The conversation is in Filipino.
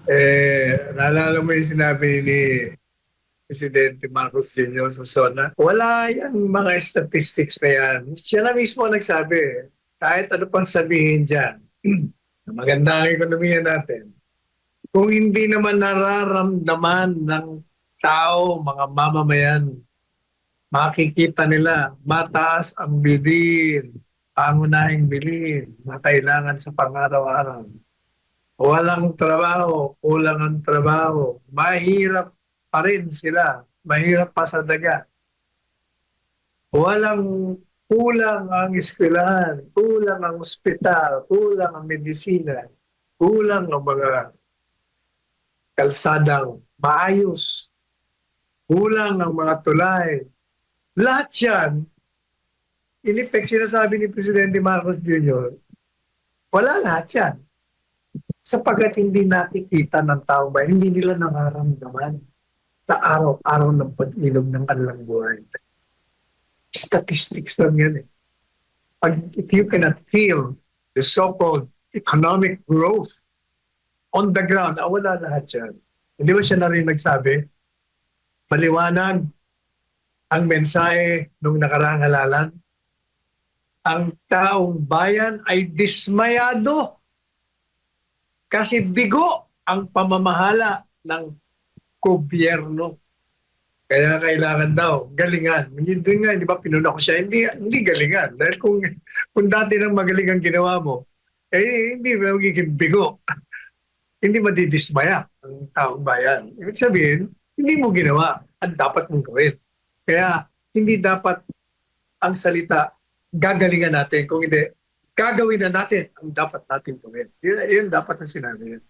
Naalala mo yung sinabi ni Presidente Marcos Jr. sa SONA? Wala yan mga statistics na yan. Siya na mismo nagsabi, kahit ano pang sabihin dyan, na maganda ang ekonomiya natin. Kung hindi naman nararamdaman ng tao, mga mamamayan, makikita nila mataas ang bilhin, pangunahing bilhin na kailangan sa pang-araw-araw. Walang trabaho, kulang ang trabaho, mahirap pa rin sila, mahirap pa sa daga. Walang kulang ang eskwelahan, kulang ang ospital, kulang ang medisina, kulang ang mga kalsadang maayos, kulang ang mga tulay. Lahat yan, in effect, sinasabi ni Presidente Marcos Jr., wala lahat yan. Sapagkat hindi nakikita ng tao ba, hindi nila nararamdaman sa araw-araw ng pag-ilog ng kanilang buhay. Statistics lang yan eh. If you cannot feel the so-called economic growth on the ground, wala lahat yan. Hindi ba siya na rin nagsabi? Maliwanag ang mensahe nung nakaraang halalan. Ang taong bayan ay dismayado kasi bigo ang pamamahala ng gobyerno. Kaya kailangan daw, galingan. Doon nga, di ba, pinuna ko siya, hindi galingan. Dahil kung dati nang magaling ang ginawa mo, hindi ba magiging bigo. Hindi madidismaya ang taong bayan. Ibig sabihin, hindi mo ginawa ang dapat mong gawin. Kaya, hindi dapat ang salita, gagalingan natin. Kung hindi, gagawin na natin ang dapat natin gawin. Yun dapat ang sinabi.